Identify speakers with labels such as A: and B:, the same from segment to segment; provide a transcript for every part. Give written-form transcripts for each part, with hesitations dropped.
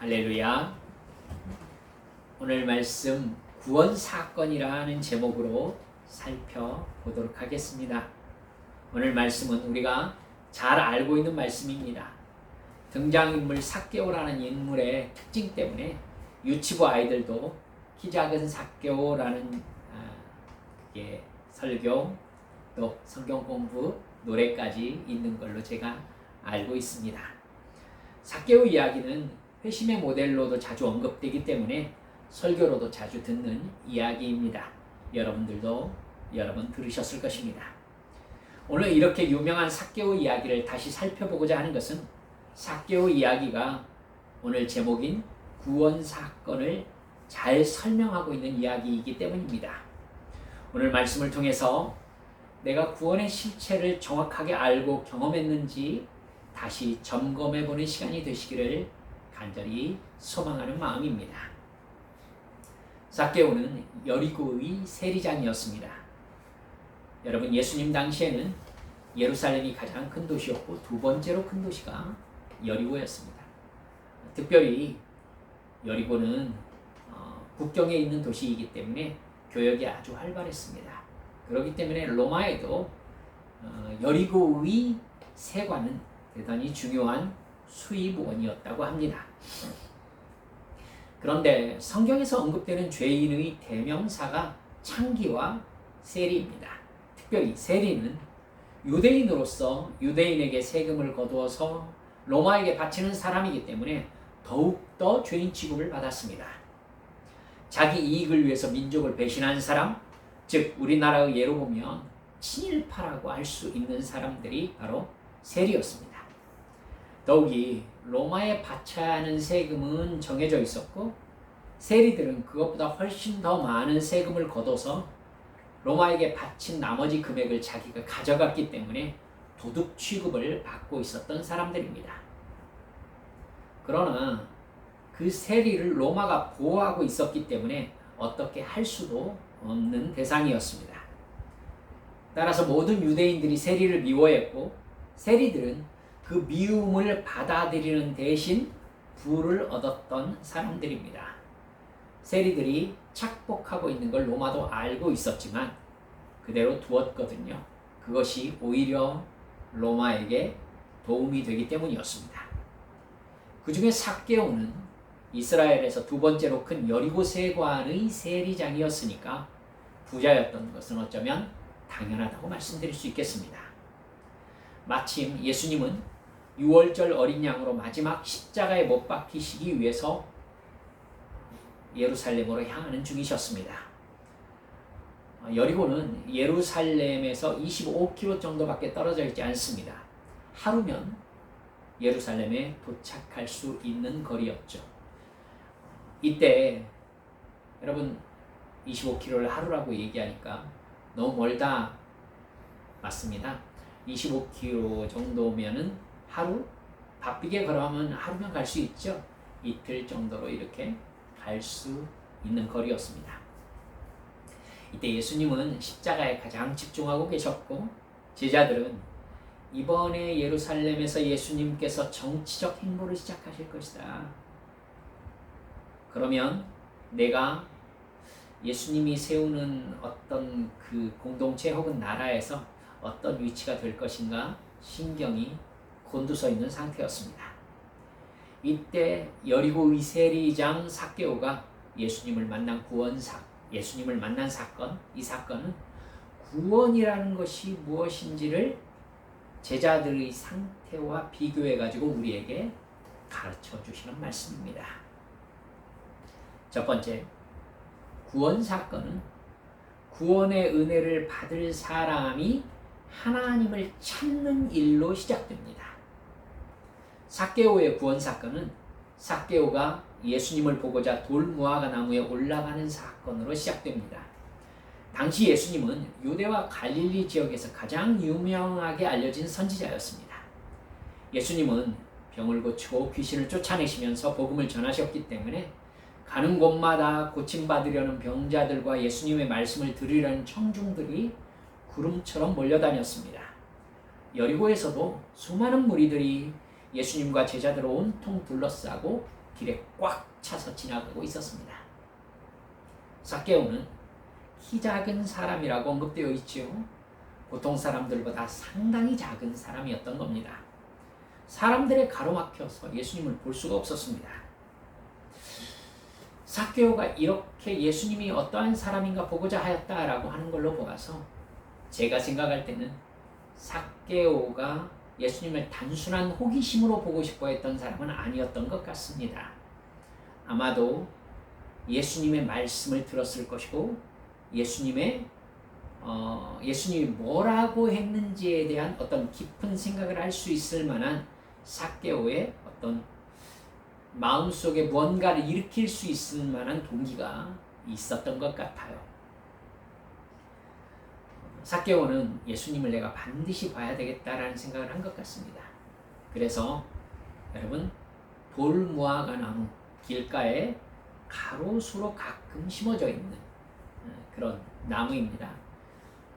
A: 할렐루야. 오늘 말씀 구원 사건이라는 제목으로 살펴보도록 하겠습니다. 오늘 말씀은 우리가 잘 알고 있는 말씀입니다. 등장인물 삭개오라는 인물의 특징 때문에 유치부 아이들도 키 작은 삭개오라는 설교 또 성경 공부 노래까지 있는 걸로 제가 알고 있습니다. 삭개오 이야기는 회심의 모델로도 자주 언급되기 때문에 설교로도 자주 듣는 이야기입니다. 여러분들도 여러 번 들으셨을 것입니다. 오늘 이렇게 유명한 삭개오 이야기를 다시 살펴보고자 하는 것은 삭개오 이야기가 오늘 제목인 구원 사건을 잘 설명하고 있는 이야기이기 때문입니다. 오늘 말씀을 통해서 내가 구원의 실체를 정확하게 알고 경험했는지 다시 점검해보는 시간이 되시기를 간절히 소망하는 마음입니다. 삭개오는 여리고의 세리장이었습니다. 여러분, 예수님 당시에는 예루살렘이 가장 큰 도시였고 두 번째로 큰 도시가 여리고였습니다. 특별히 여리고는 국경에 있는 도시이기 때문에 교역이 아주 활발했습니다. 그렇기 때문에 로마에도 여리고의 세관은 대단히 중요한 수입원이었다고 합니다. 그런데 성경에서 언급되는 죄인의 대명사가 창기와 세리입니다. 특별히 세리는 유대인으로서 유대인에게 세금을 거두어서 로마에게 바치는 사람이기 때문에 더욱더 죄인 취급을 받았습니다. 자기 이익을 위해서 민족을 배신한 사람, 즉 우리나라의 예로 보면 친일파라고 할 수 있는 사람들이 바로 세리였습니다. 더욱이 로마에 바쳐야 하는 세금은 정해져 있었고 세리들은 그것보다 훨씬 더 많은 세금을 걷어서 로마에게 바친 나머지 금액을 자기가 가져갔기 때문에 도둑 취급을 받고 있었던 사람들입니다. 그러나 그 세리를 로마가 보호하고 있었기 때문에 어떻게 할 수도 없는 대상이었습니다. 따라서 모든 유대인들이 세리를 미워했고 세리들은 그 미움을 받아들이는 대신 부를 얻었던 사람들입니다. 세리들이 착복하고 있는 걸 로마도 알고 있었지만 그대로 두었거든요. 그것이 오히려 로마에게 도움이 되기 때문이었습니다. 그 중에 삭개오는 이스라엘에서 두 번째로 큰 여리고 세관의 세리장이었으니까 부자였던 것은 어쩌면 당연하다고 말씀드릴 수 있겠습니다. 마침 예수님은 6월절 어린 양으로 마지막 십자가에 못 박히시기 위해서 예루살렘으로 향하는 중이셨습니다. 여리고는 예루살렘에서 25km 정도밖에 떨어져 있지 않습니다. 하루면 예루살렘에 도착할 수 있는 거리였죠. 이때 여러분 25km를 하루라고 얘기하니까 너무 멀다 맞습니다. 25km 정도면은 하루 바쁘게 걸어가면 하루면 갈 수 있죠. 이틀 정도로 이렇게 갈 수 있는 거리였습니다. 이때 예수님은 십자가에 가장 집중하고 계셨고 제자들은 이번에 예루살렘에서 예수님께서 정치적 행보를 시작하실 것이다. 그러면 내가 예수님이 세우는 어떤 그 공동체 혹은 나라에서 어떤 위치가 될 것인가 신경이 곤두서 있는 상태였습니다. 이때 여리고의 세리장 삭개오가 예수님을 만난 예수님을 만난 사건, 이 사건은 구원이라는 것이 무엇인지를 제자들의 상태와 비교해 가지고 우리에게 가르쳐 주시는 말씀입니다. 첫 번째, 구원 사건은 구원의 은혜를 받을 사람이 하나님을 찾는 일로 시작됩니다. 삭개오의 구원 사건은 삭개오가 예수님을 보고자 돌무화과 나무에 올라가는 사건으로 시작됩니다. 당시 예수님은 유대와 갈릴리 지역에서 가장 유명하게 알려진 선지자였습니다. 예수님은 병을 고치고 귀신을 쫓아내시면서 복음을 전하셨기 때문에 가는 곳마다 고침받으려는 병자들과 예수님의 말씀을 들으려는 청중들이 구름처럼 몰려다녔습니다. 여리고에서도 수많은 무리들이 예수님과 제자들을 온통 둘러싸고 길에 꽉 차서 지나가고 있었습니다. 삭개오는 키 작은 사람이라고 언급되어 있지요. 보통 사람들보다 상당히 작은 사람이었던 겁니다. 사람들의 가로막혀서 예수님을 볼 수가 없었습니다. 삭개오가 이렇게 예수님이 어떠한 사람인가 보고자 하였다라고 하는 걸로 보아서 제가 생각할 때는 삭개오가 예수님을 단순한 호기심으로 보고 싶어 했던 사람은 아니었던 것 같습니다. 아마도 예수님의 말씀을 들었을 것이고 예수님이 뭐라고 했는지에 대한 어떤 깊은 생각을 할 수 있을 만한 삭개오의 어떤 마음속에 무언가를 일으킬 수 있을 만한 동기가 있었던 것 같아요. 삭개오는 예수님을 내가 반드시 봐야 되겠다라는 생각을 한 것 같습니다. 그래서 여러분, 돌무화과 나무 길가에 가로수로 가끔 심어져 있는 그런 나무입니다.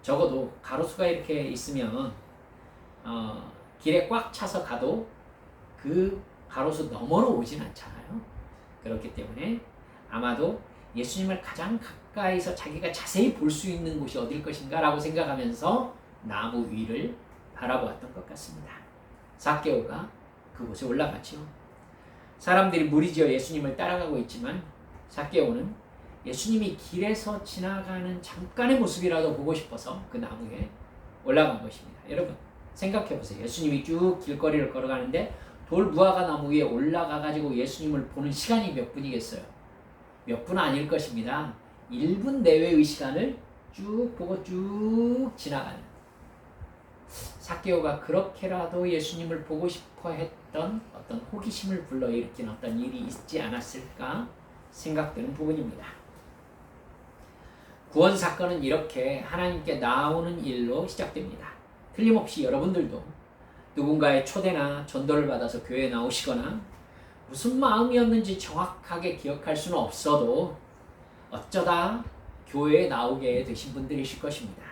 A: 적어도 가로수가 이렇게 있으면 길에 꽉 차서 가도 그 가로수 너머로 오진 않잖아요. 그렇기 때문에 아마도 예수님을 가장 가까이서 자기가 자세히 볼 수 있는 곳이 어딜 것인가 라고 생각하면서 나무 위를 바라보았던 것 같습니다. 삭개오가 그곳에 올라갔죠. 사람들이 무리지어 예수님을 따라가고 있지만 삭개오는 예수님이 길에서 지나가는 잠깐의 모습이라도 보고 싶어서 그 나무에 올라간 것입니다. 여러분 생각해 보세요. 예수님이 쭉 길거리를 걸어가는데 돌무화과 나무 위에 올라가가지고 예수님을 보는 시간이 몇 분이겠어요? 몇 분 아닐 것입니다. 1분 내외의 시간을 쭉 보고 쭉 지나가는, 삭개오가 그렇게라도 예수님을 보고 싶어 했던 어떤 호기심을 불러일으킨 어떤 일이 있지 않았을까 생각되는 부분입니다. 구원 사건은 이렇게 하나님께 나오는 일로 시작됩니다. 틀림없이 여러분들도 누군가의 초대나 전도를 받아서 교회에 나오시거나 무슨 마음이었는지 정확하게 기억할 수는 없어도 어쩌다 교회에 나오게 되신 분들이실 것입니다.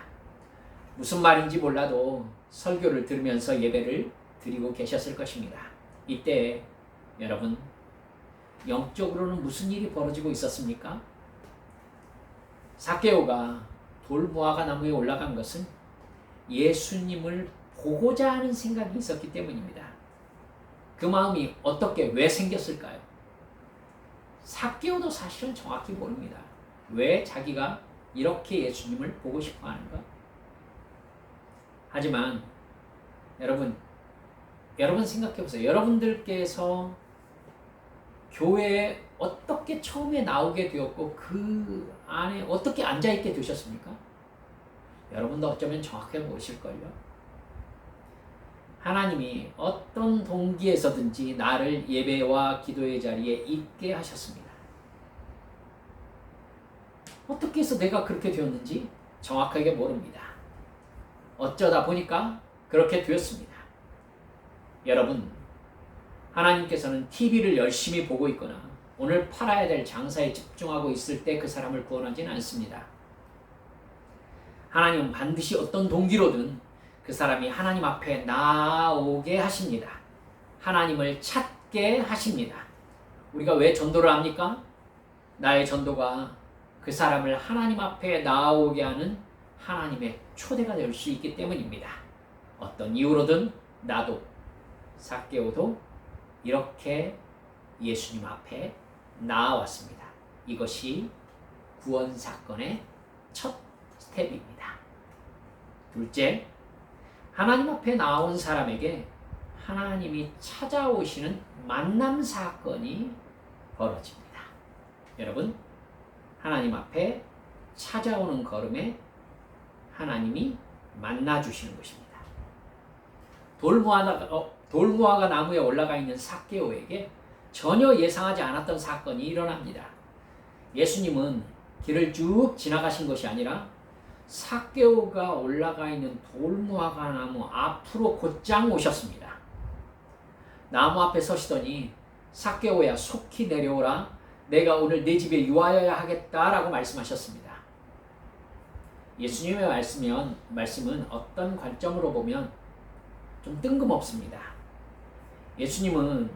A: 무슨 말인지 몰라도 설교를 들으면서 예배를 드리고 계셨을 것입니다. 이때 여러분 영적으로는 무슨 일이 벌어지고 있었습니까? 삭개오가 돌무화과 나무에 올라간 것은 예수님을 보고자 하는 생각이 있었기 때문입니다. 그 마음이 어떻게 왜 생겼을까요? 삭개오도 사실은 정확히 모릅니다. 왜 자기가 이렇게 예수님을 보고 싶어 하는가? 하지만 여러분 생각해 보세요. 여러분들께서 교회에 어떻게 처음에 나오게 되었고 그 안에 어떻게 앉아있게 되셨습니까? 여러분도 어쩌면 정확하게 모르실걸요. 하나님이 어떤 동기에서든지 나를 예배와 기도의 자리에 있게 하셨습니다. 어떻게 해서 내가 그렇게 되었는지 정확하게 모릅니다. 어쩌다 보니까 그렇게 되었습니다. 여러분, 하나님께서는 TV를 열심히 보고 있거나 오늘 팔아야 될 장사에 집중하고 있을 때 그 사람을 구원하지는 않습니다. 하나님은 반드시 어떤 동기로든 그 사람이 하나님 앞에 나오게 하십니다. 하나님을 찾게 하십니다. 우리가 왜 전도를 합니까? 나의 전도가 그 사람을 하나님 앞에 나오게 하는 하나님의 초대가 될 수 있기 때문입니다. 어떤 이유로든 나도 삭개오도 이렇게 예수님 앞에 나아왔습니다. 이것이 구원 사건의 첫 스텝입니다. 둘째, 하나님 앞에 나온 사람에게 하나님이 찾아오시는 만남 사건이 벌어집니다. 여러분, 하나님 앞에 찾아오는 걸음에 하나님이 만나주시는 것입니다. 돌무화과 나무에 올라가 있는 삭개오에게 전혀 예상하지 않았던 사건이 일어납니다. 예수님은 길을 쭉 지나가신 것이 아니라 삭개오가 올라가 있는 돌무화과 나무 앞으로 곧장 오셨습니다. 나무 앞에 서시더니 삭개오야 속히 내려오라, 내가 오늘 내 집에 유하여야 하겠다라고 말씀하셨습니다. 예수님의 말씀은 어떤 관점으로 보면 좀 뜬금없습니다. 예수님은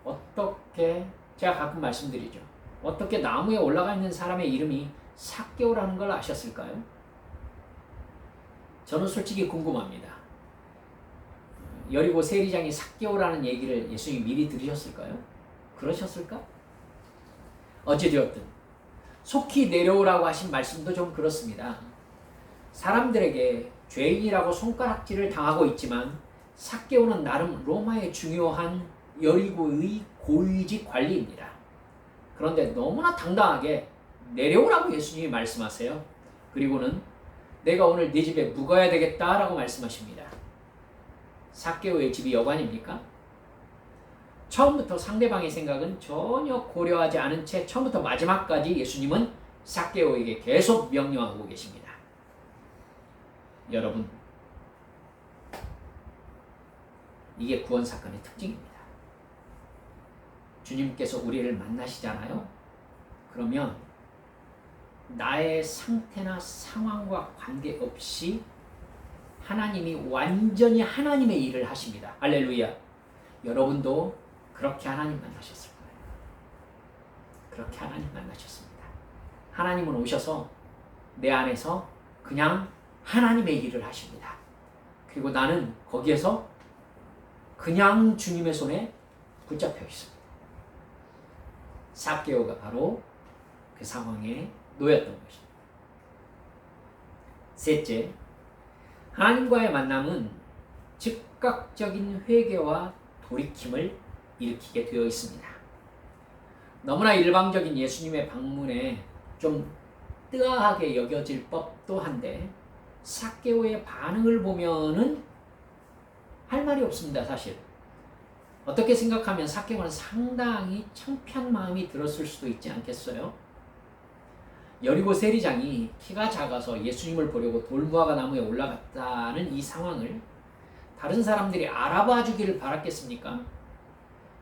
A: 어떻게 제가 가끔 말씀드리죠. 어떻게 나무에 올라가 있는 사람의 이름이 삭개오라는 걸 아셨을까요? 저는 솔직히 궁금합니다. 여리고 세리장이 삭개오라는 얘기를 예수님이 미리 들으셨을까요? 그러셨을까? 어찌되었든 속히 내려오라고 하신 말씀도 좀 그렇습니다. 사람들에게 죄인이라고 손가락질을 당하고 있지만 삭개오는 나름 로마의 중요한 여리고의 고위직 관리입니다. 그런데 너무나 당당하게 내려오라고 예수님이 말씀하세요. 그리고는 내가 오늘 네 집에 묵어야 되겠다라고 말씀하십니다. 삭개오의 집이 여관입니까? 처음부터 상대방의 생각은 전혀 고려하지 않은 채 처음부터 마지막까지 예수님은 삭개오에게 계속 명령하고 계십니다. 여러분, 이게 구원 사건의 특징입니다. 주님께서 우리를 만나시잖아요. 그러면 나의 상태나 상황과 관계없이 하나님이 완전히 하나님의 일을 하십니다. 할렐루야. 여러분도 그렇게 하나님 만나셨을 거예요. 그렇게 하나님 만나셨습니다. 하나님은 오셔서 내 안에서 그냥 하나님의 일을 하십니다. 그리고 나는 거기에서 그냥 주님의 손에 붙잡혀 있습니다. 삭개오가 바로 그 상황에 놓였던 것입니다. 셋째, 하나님과의 만남은 즉각적인 회개와 돌이킴을 일으키게 되어 있습니다. 너무나 일방적인 예수님의 방문에 좀 뜨아하게 여겨질 법도 한데 삭개오의 반응을 보면은 할 말이 없습니다. 사실 어떻게 생각하면 삭개오는 상당히 창피한 마음이 들었을 수도 있지 않겠어요? 여리고 세리장이 키가 작아서 예수님을 보려고 돌무화과 나무에 올라갔다는 이 상황을 다른 사람들이 알아봐 주기를 바랐겠습니까?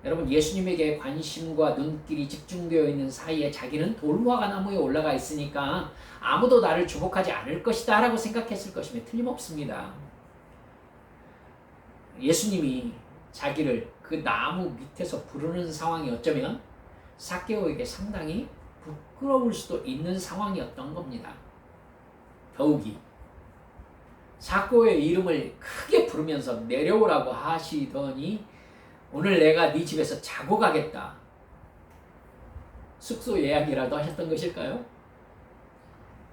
A: 여러분, 예수님에게 관심과 눈길이 집중되어 있는 사이에 자기는 돌무화과 나무에 올라가 있으니까 아무도 나를 주목하지 않을 것이다 라고 생각했을 것임에 틀림없습니다. 예수님이 자기를 그 나무 밑에서 부르는 상황이 어쩌면 삭개오에게 상당히 부끄러울 수도 있는 상황이었던 겁니다. 더욱이 삭개오의 이름을 크게 부르면서 내려오라고 하시더니 오늘 내가 네 집에서 자고 가겠다. 숙소 예약이라도 하셨던 것일까요?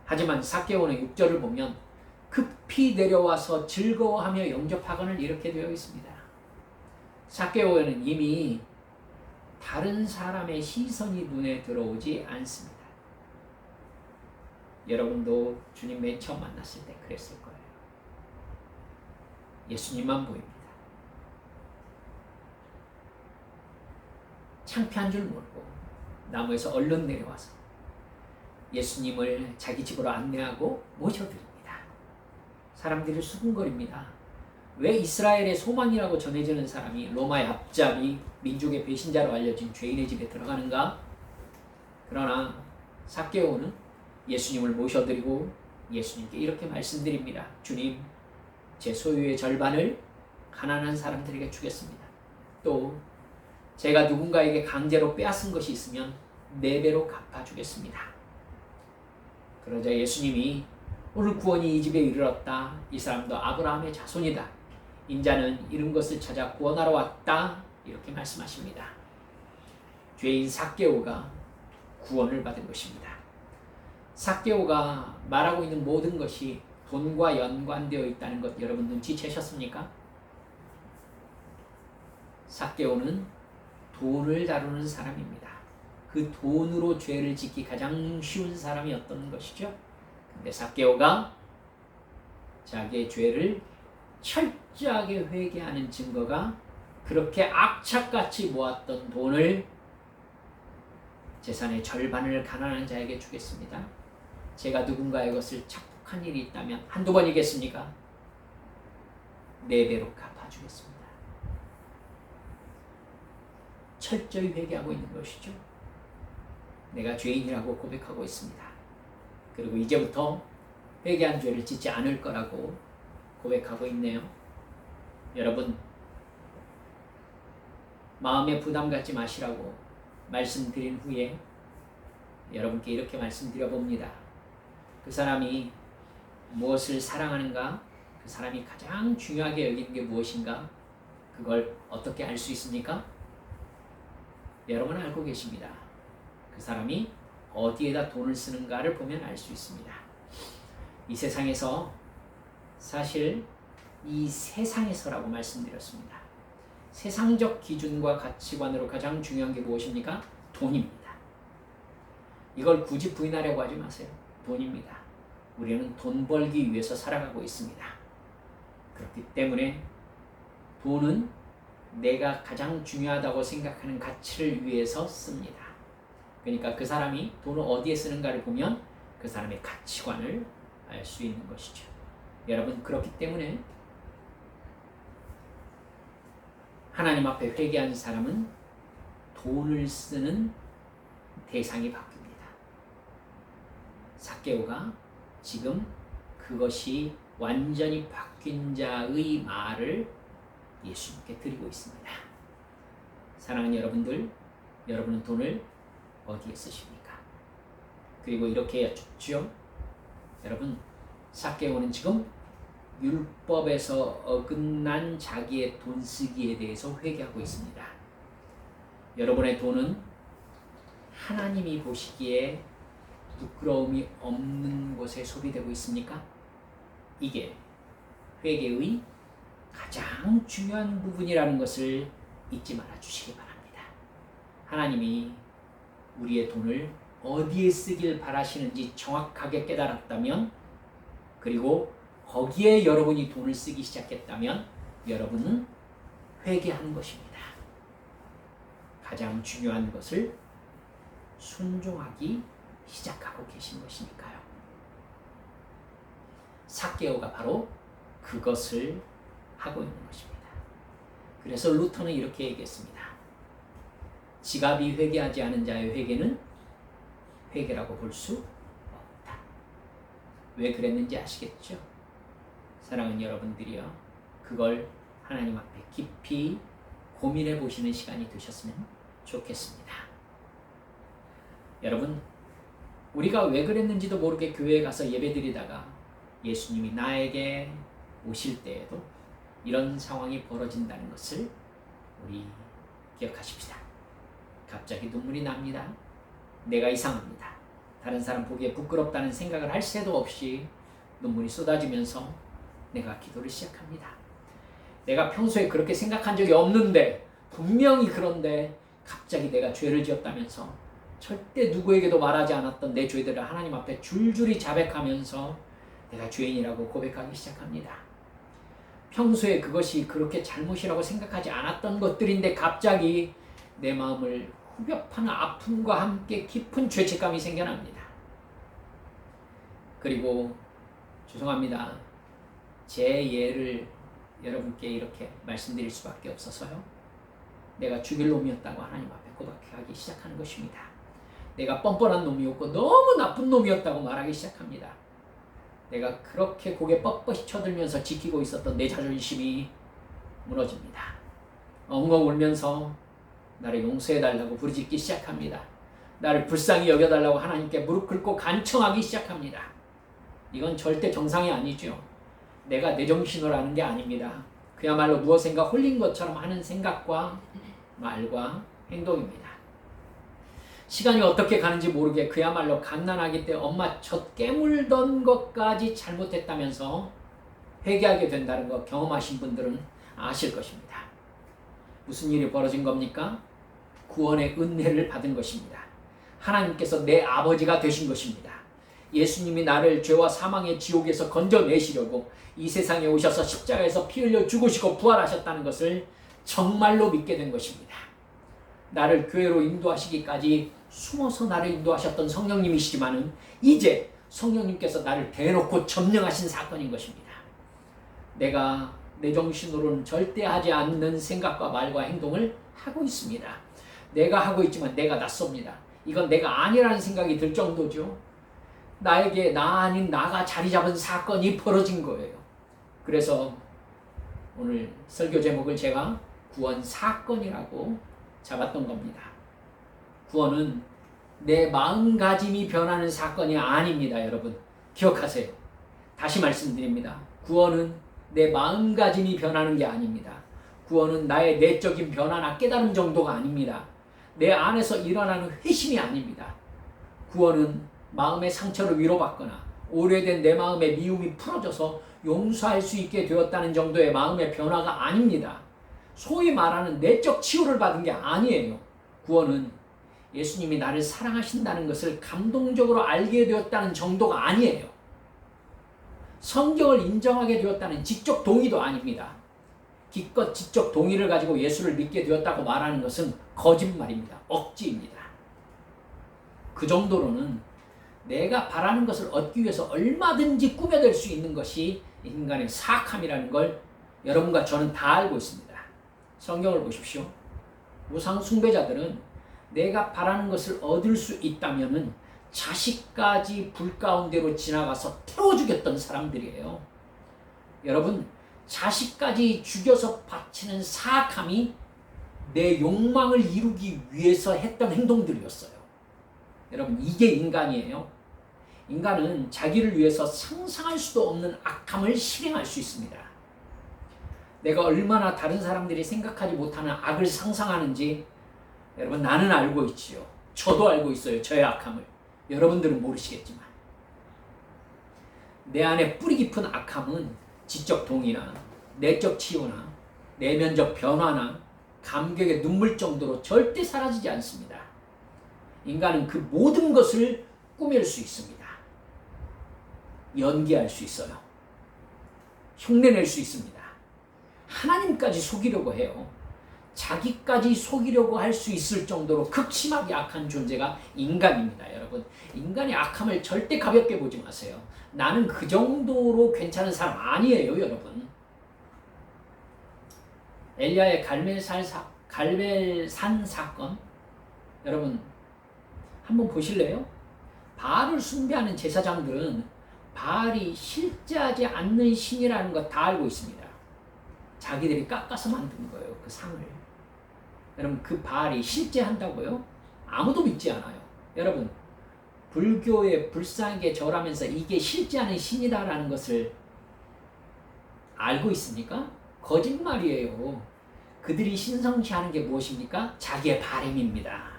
A: 하지만 삭개오는 6절을 보면 급히 내려와서 즐거워하며 영접하거늘 이렇게 되어 있습니다. 삭개오는 이미 다른 사람의 시선이 눈에 들어오지 않습니다. 여러분도 주님 맨 처음 만났을 때 그랬을 거예요. 예수님만 보입니다. 창피한 줄 모르고 나무에서 얼른 내려와서 예수님을 자기 집으로 안내하고 모셔드립니다. 사람들이 수군거립니다. 왜 이스라엘의 소망이라고 전해지는 사람이 로마의 앞잡이 민족의 배신자로 알려진 죄인의 집에 들어가는가? 그러나 삭개오는 예수님을 모셔드리고 예수님께 이렇게 말씀드립니다. 주님, 제 소유의 절반을 가난한 사람들에게 주겠습니다. 또 제가 누군가에게 강제로 빼앗은 것이 있으면 4배로 갚아주겠습니다. 그러자 예수님이 오늘 구원이 이 집에 이르렀다. 이 사람도 아브라함의 자손이다. 인자는 잃은 것을 찾아 구원하러 왔다. 이렇게 말씀하십니다. 죄인 삭개오가 구원을 받은 것입니다. 삭개오가 말하고 있는 모든 것이 돈과 연관되어 있다는 것 여러분 눈치채셨습니까? 삭개오는 돈을 다루는 사람입니다. 그 돈으로 죄를 짓기 가장 쉬운 사람이었던 것이죠. 근데 삭개오가 자기의 죄를 철저하게 회개하는 증거가 그렇게 악착같이 모았던 돈을 재산의 절반을 가난한 자에게 주겠습니다. 제가 누군가의 것을 착복한 일이 있다면 한두 번이겠습니까? 4배로 갚아주겠습니다. 철저히 회개하고 있는 것이죠. 내가 죄인이라고 고백하고 있습니다. 그리고 이제부터 회개한 죄를 짓지 않을 거라고 고백하고 있네요. 여러분, 마음에 부담 갖지 마시라고 말씀드린 후에 여러분께 이렇게 말씀드려 봅니다. 그 사람이 무엇을 사랑하는가? 그 사람이 가장 중요하게 여기는 게 무엇인가? 그걸 어떻게 알 수 있습니까? 여러분 알고 계십니다. 그 사람이 어디에다 돈을 쓰는가를 보면 알 수 있습니다. 이 세상에서 사실 이 세상에서라고 말씀드렸습니다. 세상적 기준과 가치관으로 가장 중요한 게 무엇입니까? 돈입니다. 이걸 굳이 부인하려고 하지 마세요. 돈입니다. 우리는 돈 벌기 위해서 살아가고 있습니다. 그렇기 때문에 돈은 내가 가장 중요하다고 생각하는 가치를 위해서 씁니다. 그러니까 그 사람이 돈을 어디에 쓰는가를 보면 그 사람의 가치관을 알 수 있는 것이죠. 여러분 그렇기 때문에 하나님 앞에 회개한 사람은 돈을 쓰는 대상이 바뀝니다. 삭개오가 지금 그것이 완전히 바뀐 자의 말을 예수님께 드리고 있습니다. 사랑하는 여러분들, 여러분은 돈을 어디에 쓰십니까? 그리고 이렇게 여쭙죠. 여러분, 삭개오는 지금 율법에서 어긋난 자기의 돈 쓰기에 대해서 회개하고 있습니다. 여러분의 돈은 하나님이 보시기에 부끄러움이 없는 곳에 소비되고 있습니까? 이게 회개의 가장 중요한 부분이라는 것을 잊지 말아 주시기 바랍니다. 하나님이 우리의 돈을 어디에 쓰길 바라시는지 정확하게 깨달았다면, 그리고 거기에 여러분이 돈을 쓰기 시작했다면 여러분은 회개한 것입니다. 가장 중요한 것을 순종하기 시작하고 계신 것이니까요. 삭개오가 바로 그것을 하고 있는 것입니다. 그래서 루터는 이렇게 얘기했습니다. 지갑이 회개하지 않은 자의 회개는 회개라고 볼 수 없다. 왜 그랬는지 아시겠죠? 사랑하는 여러분들이요, 그걸 하나님 앞에 깊이 고민해 보시는 시간이 되셨으면 좋겠습니다. 여러분, 우리가 왜 그랬는지도 모르게 교회에 가서 예배드리다가 예수님이 나에게 오실 때에도 이런 상황이 벌어진다는 것을 우리 기억하십시다. 갑자기 눈물이 납니다. 내가 이상합니다. 다른 사람 보기에 부끄럽다는 생각을 할 새도 없이 눈물이 쏟아지면서 내가 기도를 시작합니다. 내가 평소에 그렇게 생각한 적이 없는데, 분명히 그런데 갑자기 내가 죄를 지었다면서 절대 누구에게도 말하지 않았던 내 죄들을 하나님 앞에 줄줄이 자백하면서 내가 죄인이라고 고백하기 시작합니다. 평소에 그것이 그렇게 잘못이라고 생각하지 않았던 것들인데 갑자기 내 마음을 후벼파는 아픔과 함께 깊은 죄책감이 생겨납니다. 그리고 죄송합니다. 제 예를 여러분께 이렇게 말씀드릴 수밖에 없어서요. 내가 죽일 놈이었다고 하나님 앞에 고백하기 시작하는 것입니다. 내가 뻔뻔한 놈이었고 너무 나쁜 놈이었다고 말하기 시작합니다. 내가 그렇게 고개 뻣뻣이 쳐들면서 지키고 있었던 내 자존심이 무너집니다. 엉엉 울면서 나를 용서해달라고 부르짖기 시작합니다. 나를 불쌍히 여겨달라고 하나님께 무릎 꿇고 간청하기 시작합니다. 이건 절대 정상이 아니죠. 내가 내 정신으로 하는 게 아닙니다. 그야말로 무엇인가 홀린 것처럼 하는 생각과 말과 행동입니다. 시간이 어떻게 가는지 모르게 그야말로 갓난아기 때 엄마 젖 깨물던 것까지 잘못했다면서 회개하게 된다는 거 경험하신 분들은 아실 것입니다. 무슨 일이 벌어진 겁니까? 구원의 은혜를 받은 것입니다. 하나님께서 내 아버지가 되신 것입니다. 예수님이 나를 죄와 사망의 지옥에서 건져내시려고 이 세상에 오셔서 십자가에서 피 흘려 죽으시고 부활하셨다는 것을 정말로 믿게 된 것입니다. 나를 교회로 인도하시기까지 숨어서 나를 인도하셨던 성령님이시지만은 이제 성령님께서 나를 대놓고 점령하신 사건인 것입니다. 내가 내 정신으로는 절대 하지 않는 생각과 말과 행동을 하고 있습니다. 내가 하고 있지만 내가 낯섭니다. 이건 내가 아니라는 생각이 들 정도죠. 나에게 나 아닌 나가 자리 잡은 사건이 벌어진 거예요. 그래서 오늘 설교 제목을 제가 구원 사건이라고 잡았던 겁니다. 구원은 내 마음가짐이 변하는 사건이 아닙니다. 여러분 기억하세요. 다시 말씀드립니다. 구원은 내 마음가짐이 변하는 게 아닙니다. 구원은 나의 내적인 변화나 깨달음 정도가 아닙니다. 내 안에서 일어나는 회심이 아닙니다. 구원은 마음의 상처를 위로받거나 오래된 내 마음의 미움이 풀어져서 용서할 수 있게 되었다는 정도의 마음의 변화가 아닙니다. 소위 말하는 내적 치유를 받은 게 아니에요. 구원은 예수님이 나를 사랑하신다는 것을 감동적으로 알게 되었다는 정도가 아니에요. 성경을 인정하게 되었다는 지적 동의도 아닙니다. 기껏 지적 동의를 가지고 예수를 믿게 되었다고 말하는 것은 거짓말입니다. 억지입니다. 그 정도로는 내가 바라는 것을 얻기 위해서 얼마든지 꾸며낼 수 있는 것이 인간의 사악함이라는 걸 여러분과 저는 다 알고 있습니다. 성경을 보십시오. 우상 숭배자들은 내가 바라는 것을 얻을 수 있다면은 자식까지 불 가운데로 지나가서 태워 죽였던 사람들이에요. 여러분, 자식까지 죽여서 바치는 사악함이 내 욕망을 이루기 위해서 했던 행동들이었어요. 여러분, 이게 인간이에요. 인간은 자기를 위해서 상상할 수도 없는 악함을 실행할 수 있습니다. 내가 얼마나 다른 사람들이 생각하지 못하는 악을 상상하는지 여러분 나는 알고 있지요. 저도 알고 있어요. 저의 악함을. 여러분들은 모르시겠지만 내 안에 뿌리 깊은 악함은 지적 동의나 내적 치유나 내면적 변화나 감격의 눈물 정도로 절대 사라지지 않습니다. 인간은 그 모든 것을 꾸밀 수 있습니다. 연기할 수 있어요. 흉내낼 수 있습니다. 하나님까지 속이려고 해요. 자기까지 속이려고 할 수 있을 정도로 극심하게 악한 존재가 인간입니다. 여러분, 인간의 악함을 절대 가볍게 보지 마세요. 나는 그 정도로 괜찮은 사람 아니에요. 여러분, 엘리야의 갈멜산 사건 여러분 한번 보실래요? 바알을 숭배하는 제사장들은 바알이 실제하지 않는 신이라는 거 다 알고 있습니다. 자기들이 깎아서 만든 거예요. 그 상을. 여러분, 그 바알이 실제한다고요? 아무도 믿지 않아요. 여러분, 불교에 불쌍하게 절하면서 이게 실제하는 신이다라는 것을 알고 있습니까? 거짓말이에요. 그들이 신성시하는 게 무엇입니까? 자기의 바램입니다.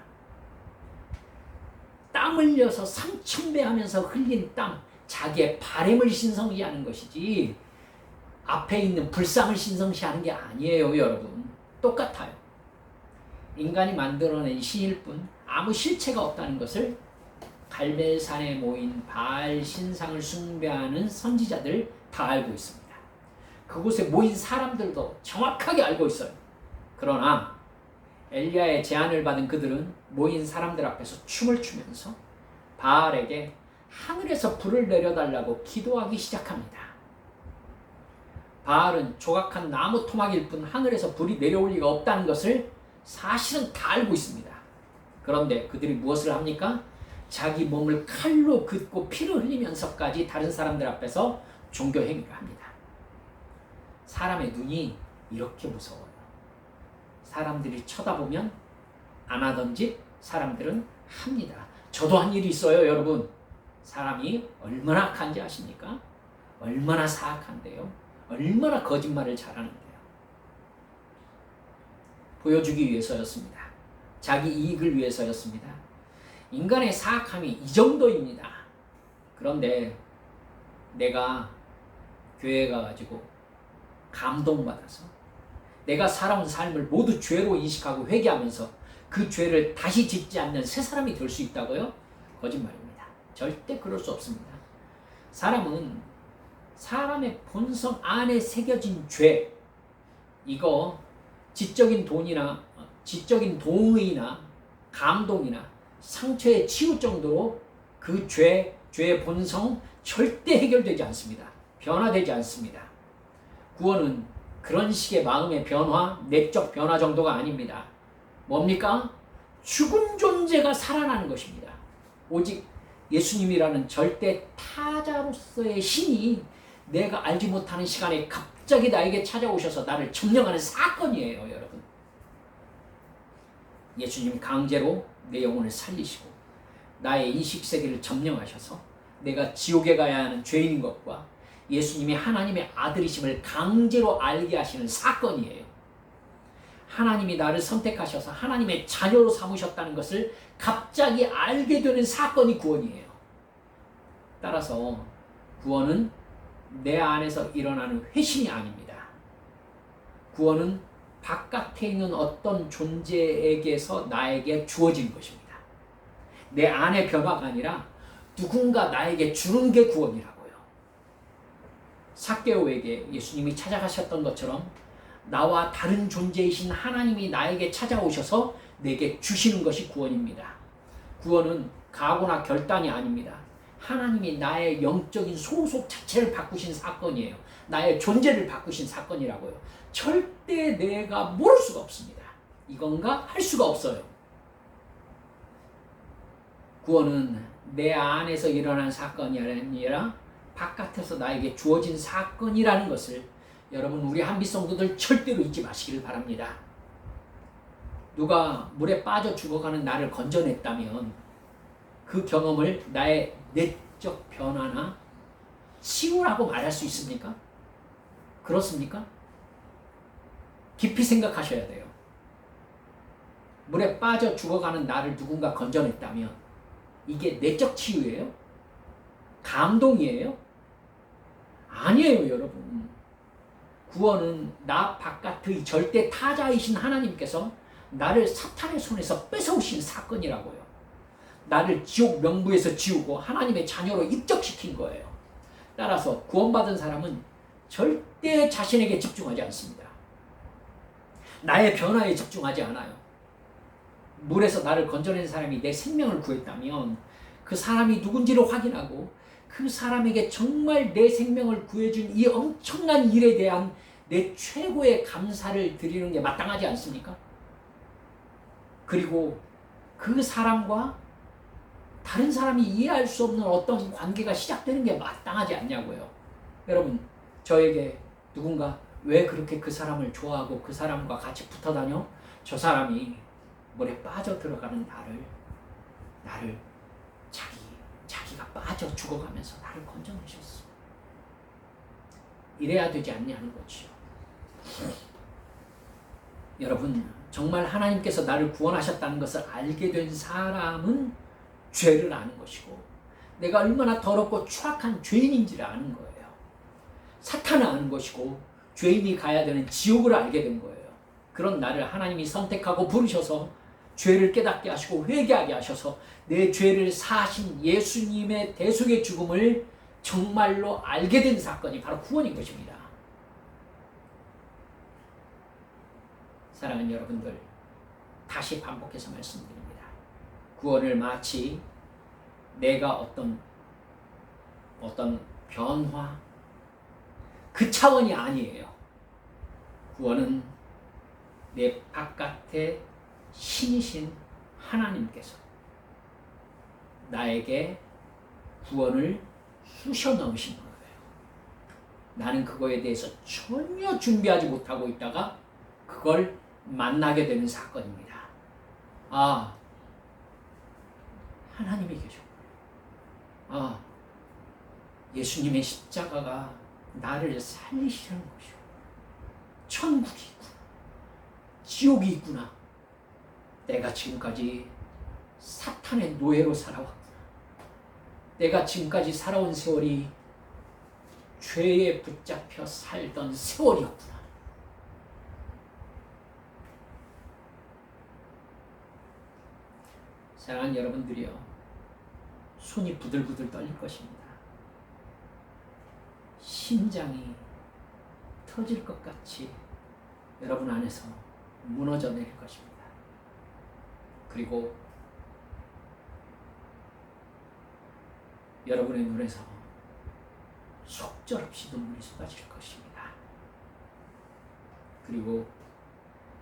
A: 땀 흘려서 3000배 하면서 흘린 땀, 자기의 바램을 신성시하는 것이지 앞에 있는 불상을 신성시하는 게 아니에요. 여러분, 똑같아요. 인간이 만들어낸 신일 뿐 아무 실체가 없다는 것을 갈멜산에 모인 바알 신상을 숭배하는 선지자들 다 알고 있습니다. 그곳에 모인 사람들도 정확하게 알고 있어요. 그러나 엘리야의 제안을 받은 그들은 모인 사람들 앞에서 춤을 추면서 바알에게 하늘에서 불을 내려달라고 기도하기 시작합니다. 바알은 조각한 나무 토막일 뿐 하늘에서 불이 내려올 리가 없다는 것을 사실은 다 알고 있습니다. 그런데 그들이 무엇을 합니까? 자기 몸을 칼로 긋고 피를 흘리면서까지 다른 사람들 앞에서 종교 행위를 합니다. 사람의 눈이 이렇게 무서워요. 사람들이 쳐다보면 안 하던 짓 사람들은 합니다. 저도 한 일이 있어요. 여러분, 사람이 얼마나 악한지 아십니까? 얼마나 사악한데요. 얼마나 거짓말을 잘하는데요. 보여주기 위해서였습니다. 자기 이익을 위해서였습니다. 인간의 사악함이 이 정도입니다. 그런데 내가 교회에 가가지고 감동받아서 내가 살아온 삶을 모두 죄로 인식하고 회개하면서 그 죄를 다시 짓지 않는 새 사람이 될 수 있다고요? 거짓말입니다. 절대 그럴 수 없습니다. 사람은 사람의 본성 안에 새겨진 죄, 이거 지적인 동의나 감동이나 상처의 치유 정도로 그 죄의 본성 절대 해결되지 않습니다. 변화되지 않습니다. 구원은 그런 식의 마음의 변화, 내적 변화 정도가 아닙니다. 뭡니까? 죽은 존재가 살아나는 것입니다. 오직 예수님이라는 절대 타자로서의 신이 내가 알지 못하는 시간에 갑자기 나에게 찾아오셔서 나를 점령하는 사건이에요. 여러분, 예수님이 강제로 내 영혼을 살리시고 나의 인식세계를 점령하셔서 내가 지옥에 가야 하는 죄인인 것과 예수님이 하나님의 아들이심을 강제로 알게 하시는 사건이에요. 하나님이 나를 선택하셔서 하나님의 자녀로 삼으셨다는 것을 갑자기 알게 되는 사건이 구원이에요. 따라서 구원은 내 안에서 일어나는 회심이 아닙니다. 구원은 바깥에 있는 어떤 존재에게서 나에게 주어진 것입니다. 내 안의 변화가 아니라 누군가 나에게 주는 게 구원이라고요. 삭개오에게 예수님이 찾아가셨던 것처럼 나와 다른 존재이신 하나님이 나에게 찾아오셔서 내게 주시는 것이 구원입니다. 구원은 각오나 결단이 아닙니다. 하나님이 나의 영적인 소속 자체를 바꾸신 사건이에요. 나의 존재를 바꾸신 사건이라고요. 절대 내가 모를 수가 없습니다. 이건가 할 수가 없어요. 구원은 내 안에서 일어난 사건이 아니라 바깥에서 나에게 주어진 사건이라는 것을 여러분, 우리 한빛 성도들 절대로 잊지 마시길 바랍니다. 누가 물에 빠져 죽어가는 나를 건져냈다면 그 경험을 나의 내적 변화나 치유라고 말할 수 있습니까? 그렇습니까? 깊이 생각하셔야 돼요. 물에 빠져 죽어가는 나를 누군가 건져냈다면 이게 내적 치유예요? 감동이에요? 아니에요, 여러분. 구원은 나 바깥의 절대 타자이신 하나님께서 나를 사탄의 손에서 뺏어오신 사건이라고요. 나를 지옥 명부에서 지우고 하나님의 자녀로 입적시킨 거예요. 따라서 구원받은 사람은 절대 자신에게 집중하지 않습니다. 나의 변화에 집중하지 않아요. 물에서 나를 건져낸 사람이 내 생명을 구했다면 그 사람이 누군지를 확인하고 그 사람에게 정말 내 생명을 구해준 이 엄청난 일에 대한 내 최고의 감사를 드리는 게 마땅하지 않습니까? 그리고 그 사람과 다른 사람이 이해할 수 없는 어떤 관계가 시작되는 게 마땅하지 않냐고요. 여러분, 저에게 누군가 왜 그렇게 그 사람을 좋아하고 그 사람과 같이 붙어 다녀? 저 사람이 물에 빠져 들어가는 나를 자기가 빠져 죽어가면서 나를 건져내셨어. 이래야 되지 않냐는 거지요. 여러분, 정말 하나님께서 나를 구원하셨다는 것을 알게 된 사람은 죄를 아는 것이고 내가 얼마나 더럽고 추악한 죄인인지를 아는 거예요. 사탄을 아는 것이고 죄인이 가야 되는 지옥을 알게 된 거예요. 그런 나를 하나님이 선택하고 부르셔서 죄를 깨닫게 하시고 회개하게 하셔서 내 죄를 사하신 예수님의 대속의 죽음을 정말로 알게 된 사건이 바로 구원인 것입니다. 사랑하는 여러분들, 다시 반복해서 말씀드립니다. 구원을 마치 내가 어떤 변화 그 차원이 아니에요. 구원은 내 바깥에 신이신 하나님께서 나에게 구원을 쑤셔 넣으신 거예요. 나는 그거에 대해서 전혀 준비하지 못하고 있다가 그걸 만나게 되는 사건입니다. 아, 하나님이 계셨구나. 아, 예수님의 십자가가 나를 살리시는 것이요. 천국이 있구나. 지옥이 있구나. 내가 지금까지 사탄의 노예로 살아왔구나. 내가 지금까지 살아온 세월이 죄에 붙잡혀 살던 세월이었구나. 사랑하는 여러분들이요, 손이 부들부들 떨릴 것입니다. 심장이 터질 것 같이 여러분 안에서 무너져 내릴 것입니다. 그리고 여러분의 눈에서 속절없이 눈물이 쏟아질 것입니다. 그리고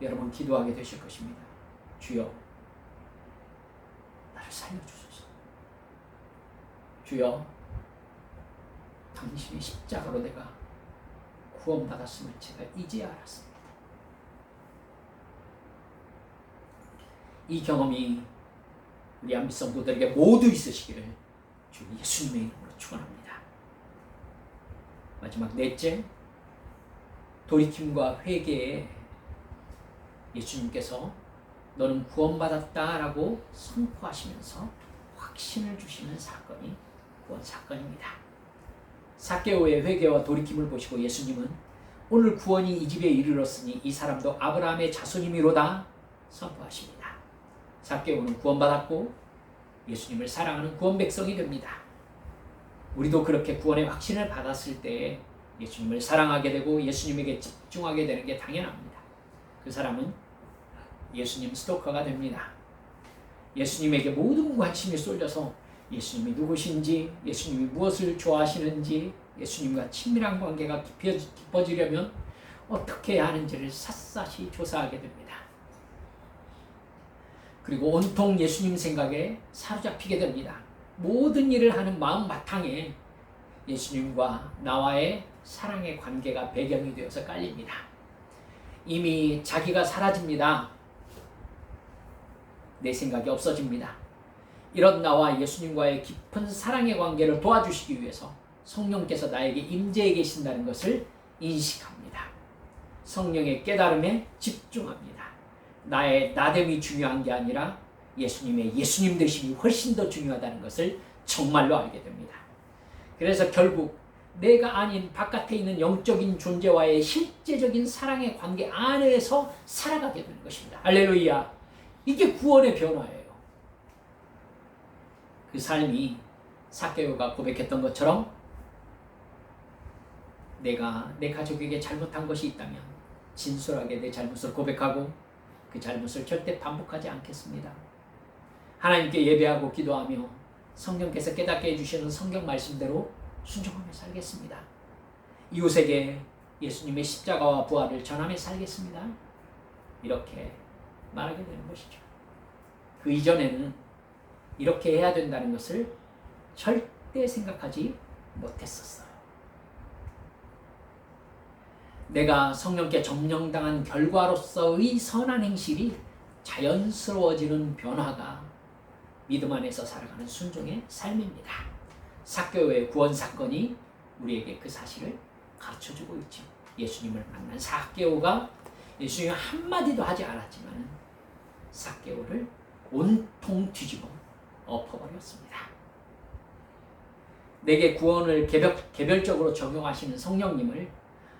A: 여러분 기도하게 되실 것입니다. 주여, 나를 살려주소서. 주여, 당신의 십자가로 내가 구원받았음을 제가 이제야 알았습니다. 이 경험이 우리 안비 성도들에게 모두 있으시기를 주 예수님의 이름으로 축원합니다. 마지막 넷째, 돌이킴과 회개에 예수님께서 너는 구원받았다라고 선포하시면서 확신을 주시는 사건이 구원 사건입니다. 삭개오의 회개와 돌이킴을 보시고 예수님은 오늘 구원이 이 집에 이르렀으니 이 사람도 아브라함의 자손이미로다 선포하십니다. 삭개오는 구원받았고 예수님을 사랑하는 구원 백성이 됩니다. 우리도 그렇게 구원의 확신을 받았을 때 예수님을 사랑하게 되고 예수님에게 집중하게 되는 게 당연합니다. 그 사람은 예수님 스토커가 됩니다. 예수님에게 모든 관심이 쏠려서 예수님이 누구신지, 예수님이 무엇을 좋아하시는지, 예수님과 친밀한 관계가 깊어지려면 어떻게 해야 하는지를 샅샅이 조사하게 됩니다. 그리고 온통 예수님 생각에 사로잡히게 됩니다. 모든 일을 하는 마음 바탕에 예수님과 나와의 사랑의 관계가 배경이 되어서 깔립니다. 이미 자기가 사라집니다. 내 생각이 없어집니다. 이런 나와 예수님과의 깊은 사랑의 관계를 도와주시기 위해서 성령께서 나에게 임재해 계신다는 것을 인식합니다. 성령의 깨달음에 집중합니다. 나의 나됨이 중요한 게 아니라 예수님의 예수님 되심이 훨씬 더 중요하다는 것을 정말로 알게 됩니다. 그래서 결국 내가 아닌 바깥에 있는 영적인 존재와의 실제적인 사랑의 관계 안에서 살아가게 되는 것입니다. 할렐루야! 이게 구원의 변화예요. 그 삶이 삭개오가 고백했던 것처럼 내가 내 가족에게 잘못한 것이 있다면 진솔하게 내 잘못을 고백하고 그 잘못을 절대 반복하지 않겠습니다. 하나님께 예배하고 기도하며 성령께서 깨닫게 해주시는 성경 말씀대로 순종하며 살겠습니다. 이웃에게 예수님의 십자가와 부활을 전하며 살겠습니다. 이렇게 말하게 되는 것이죠. 그 이전에는 이렇게 해야 된다는 것을 절대 생각하지 못했었어요. 내가 성령께 점령당한 결과로서의 선한 행실이 자연스러워지는 변화가 믿음 안에서 살아가는 순종의 삶입니다. 삭개오의 구원 사건이 우리에게 그 사실을 가르쳐주고 있죠. 예수님을 만난 삭개오가 예수님 한마디도 하지 않았지만 삭개오를 온통 뒤집어 엎어버렸습니다. 내게 구원을 개별적으로 적용하시는 성령님을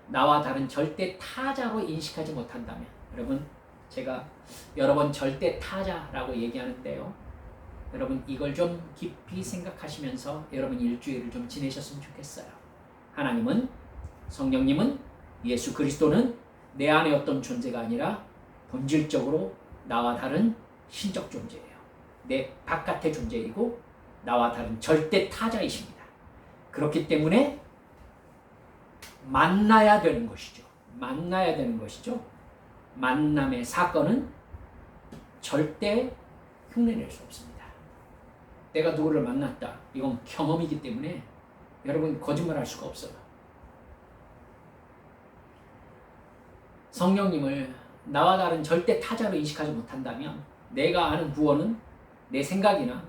A: 나와 다른 절대 타자로 인식하지 못한다면, 여러분, 제가 여러 번 절대 타자라고 얘기하는데요, 여러분 이걸 좀 깊이 생각하시면서 여러분 일주일을 좀 지내셨으면 좋겠어요. 하나님은, 성령님은, 예수 그리스도는 내 안에 어떤 존재가 아니라 본질적으로 나와 다른 신적 존재예요. 내 바깥의 존재이고 나와 다른 절대 타자이십니다. 그렇기 때문에 만나야 되는 것이죠. 만나야 되는 것이죠. 만남의 사건은 절대 흉내낼 수 없습니다. 내가 누구를 만났다. 이건 경험이기 때문에 여러분 거짓말할 수가 없어요. 성령님을 나와 다른 절대 타자로 인식하지 못한다면 내가 아는 구원은 내 생각이나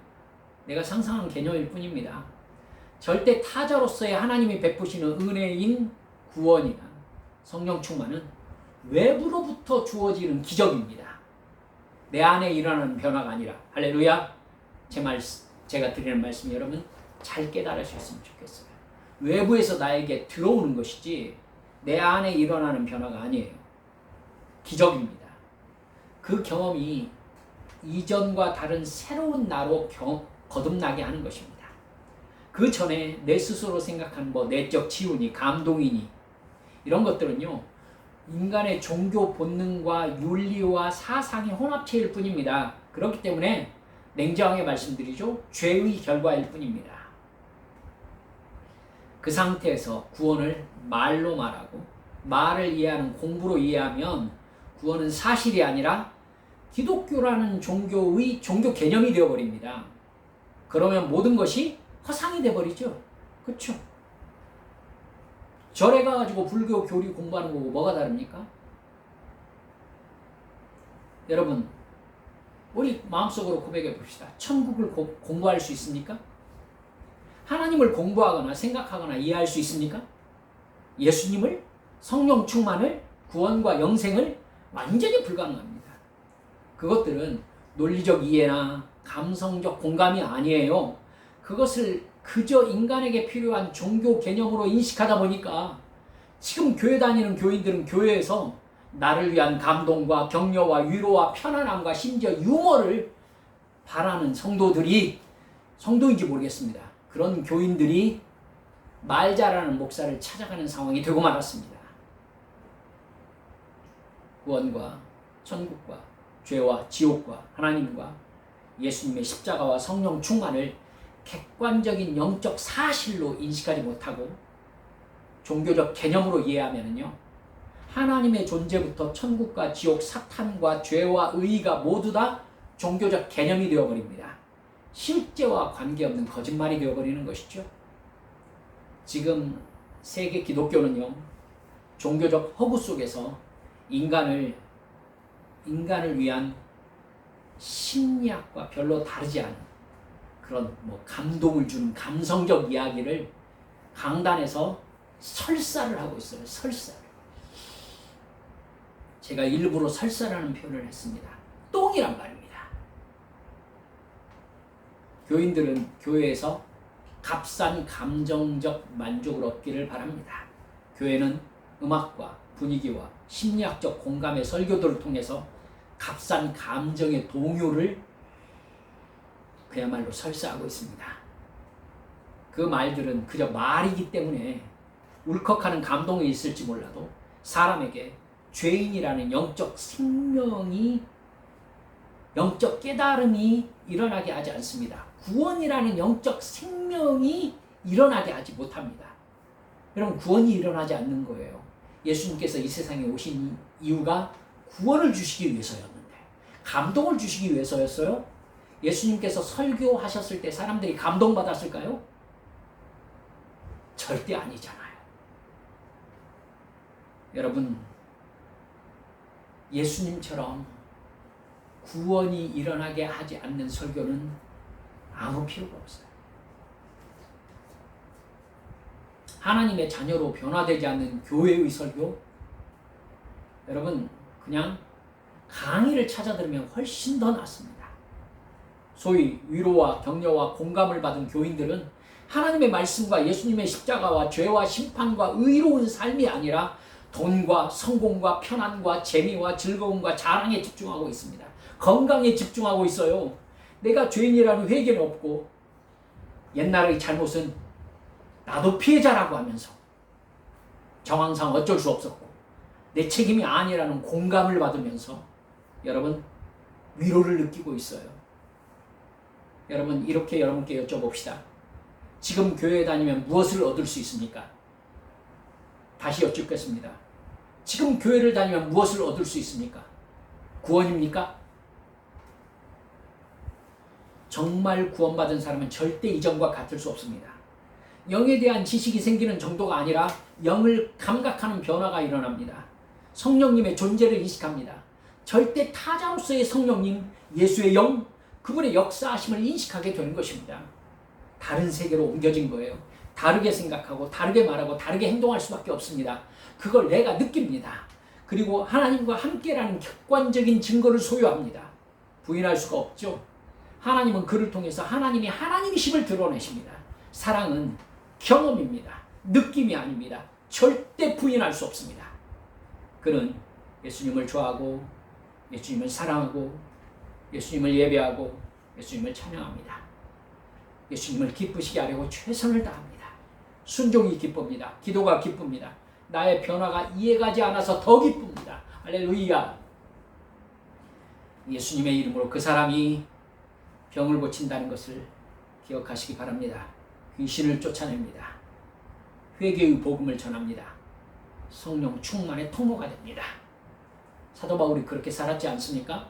A: 내가 상상한 개념일 뿐입니다. 절대 타자로서의 하나님이 베푸시는 은혜인 구원이나 성령 충만은 외부로부터 주어지는 기적입니다. 내 안에 일어나는 변화가 아니라. 할렐루야. 제가 드리는 말씀 여러분 잘 깨달으셨으면 좋겠어요. 외부에서 나에게 들어오는 것이지 내 안에 일어나는 변화가 아니에요. 기적입니다. 그 경험이 이전과 다른 새로운 나로 거듭나게 하는 것입니다. 그 전에 내 스스로 생각한 내적 지훈이, 감동이니 이런 것들은요, 인간의 종교 본능과 윤리와 사상의 혼합체일 뿐입니다. 그렇기 때문에 냉정하게 말씀드리죠. 죄의 결과일 뿐입니다. 그 상태에서 구원을 말로 말하고 말을 이해하는 공부로 이해하면 구원은 사실이 아니라 기독교라는 종교의 종교 개념이 되어버립니다. 그러면 모든 것이 허상이 되어버리죠. 그렇죠? 절에 가가지고 불교 교리 공부하는 거고 뭐가 다릅니까? 여러분, 우리 마음속으로 고백해 봅시다. 천국을 공부할 수 있습니까? 하나님을 공부하거나 생각하거나 이해할 수 있습니까? 예수님을, 성령 충만을, 구원과 영생을 완전히 불가능합니다. 그것들은 논리적 이해나 감성적 공감이 아니에요. 그것을 그저 인간에게 필요한 종교 개념으로 인식하다 보니까 지금 교회 다니는 교인들은 교회에서 나를 위한 감동과 격려와 위로와 편안함과 심지어 유머를 바라는 성도인지 모르겠습니다. 그런 교인들이 말 잘하는 목사를 찾아가는 상황이 되고 말았습니다. 구원과 천국과 죄와 지옥과 하나님과 예수님의 십자가와 성령 충만을 객관적인 영적 사실로 인식하지 못하고 종교적 개념으로 이해하면요, 하나님의 존재부터 천국과 지옥, 사탄과 죄와 의의가 모두 다 종교적 개념이 되어버립니다. 실제와 관계없는 거짓말이 되어버리는 것이죠. 지금 세계 기독교는요, 종교적 허구 속에서 인간을 위한 심리학과 별로 다르지 않은 그런 감동을 주는 감성적 이야기를 강단에서 설사를 하고 있어요. 설사를. 제가 일부러 설사라는 표현을 했습니다. 똥이란 말입니다. 교인들은 교회에서 값싼 감정적 만족을 얻기를 바랍니다. 교회는 음악과 분위기와 심리학적 공감의 설교들을 통해서 값싼 감정의 동요를 그야말로 설사하고 있습니다. 그 말들은 그저 말이기 때문에 울컥하는 감동이 있을지 몰라도 사람에게 죄인이라는 영적 생명이, 영적 깨달음이 일어나게 하지 않습니다. 구원이라는 영적 생명이 일어나게 하지 못합니다. 여러분, 구원이 일어나지 않는 거예요. 예수님께서 이 세상에 오신 이유가 구원을 주시기 위해서였는데, 감동을 주시기 위해서였어요? 예수님께서 설교하셨을 때 사람들이 감동받았을까요? 절대 아니잖아요. 여러분, 예수님처럼 구원이 일어나게 하지 않는 설교는 아무 필요가 없어요. 하나님의 자녀로 변화되지 않는 교회의 설교, 여러분 그냥 강의를 찾아 들으면 훨씬 더 낫습니다. 소위 위로와 격려와 공감을 받은 교인들은 하나님의 말씀과 예수님의 십자가와 죄와 심판과 의로운 삶이 아니라 돈과 성공과 편안과 재미와 즐거움과 자랑에 집중하고 있습니다. 건강에 집중하고 있어요. 내가 죄인이라는 회개는 없고 옛날의 잘못은 나도 피해자라고 하면서 정황상 어쩔 수 없었고 내 책임이 아니라는 공감을 받으면서 여러분 위로를 느끼고 있어요. 여러분, 이렇게 여러분께 여쭤봅시다. 지금 교회에 다니면 무엇을 얻을 수 있습니까? 다시 여쭙겠습니다. 지금 교회를 다니면 무엇을 얻을 수 있습니까? 구원입니까? 정말 구원받은 사람은 절대 이전과 같을 수 없습니다. 영에 대한 지식이 생기는 정도가 아니라 영을 감각하는 변화가 일어납니다. 성령님의 존재를 인식합니다. 절대 타자로서의 성령님, 예수의 영, 그분의 역사하심을 인식하게 되는 것입니다. 다른 세계로 옮겨진 거예요. 다르게 생각하고 다르게 말하고 다르게 행동할 수밖에 없습니다. 그걸 내가 느낍니다. 그리고 하나님과 함께라는 객관적인 증거를 소유합니다. 부인할 수가 없죠. 하나님은 그를 통해서 하나님이 하나님이심을 드러내십니다. 사랑은 경험입니다. 느낌이 아닙니다. 절대 부인할 수 없습니다. 그는 예수님을 좋아하고 예수님을 사랑하고 예수님을 예배하고 예수님을 찬양합니다. 예수님을 기쁘시게 하려고 최선을 다합니다. 순종이 기쁩니다. 기도가 기쁩니다. 나의 변화가 이해가지 않아서 더 기쁩니다. 할렐루야. 예수님의 이름으로 그 사람이 병을 고친다는 것을 기억하시기 바랍니다. 귀신을 쫓아냅니다. 회개의 복음을 전합니다. 성령 충만의 통로가 됩니다. 사도 바울이 그렇게 살았지 않습니까?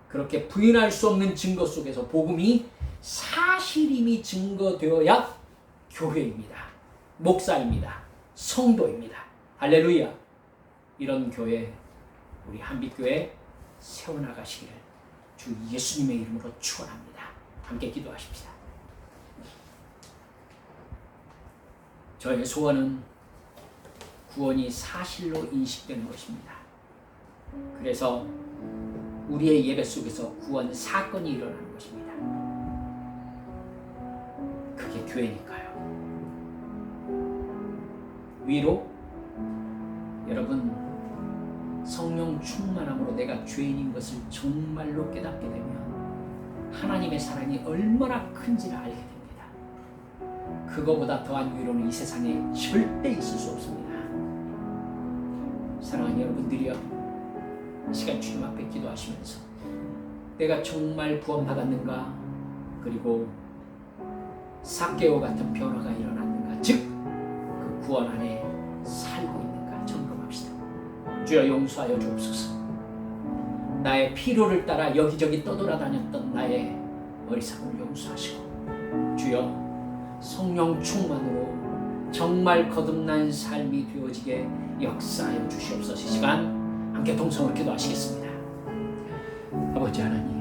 A: 그렇게 부인할 수 없는 증거 속에서 복음이 사실임이 증거되어야 교회입니다. 목사입니다. 성도입니다. 할렐루야. 이런 교회, 우리 한빛교회 세워나가시기를 주 예수님의 이름으로 축원합니다. 함께 기도하십시다. 저의 소원은 구원이 사실로 인식되는 것입니다. 그래서 우리의 예배 속에서 구원 사건이 일어나는 것입니다. 그게 교회니까요. 위로, 여러분 성령 충만함으로 내가 죄인인 것을 정말로 깨닫게 되면 하나님의 사랑이 얼마나 큰지를 알게 됩니다. 그거보다 더한 위로는 이 세상에 절대 있을 수 없습니다. 사랑하는 여러분들이여, 이 시간 주님 앞에 기도하시면서 내가 정말 구원받았는가, 그리고 삭개오 같은 변화가 일어났는가, 즉 그 구원 안에 살고 있는가 점검합시다. 주여 용서하여 주옵소서. 나의 필요를 따라 여기저기 떠돌아다녔던 나의 어리석음을 용서하시고, 주여 성령 충만으로 정말 거듭난 삶이 되어지게 역사하여 주시옵소서. 이 시간 함께 동성으로 기도하시겠습니다. 아버지 하나님,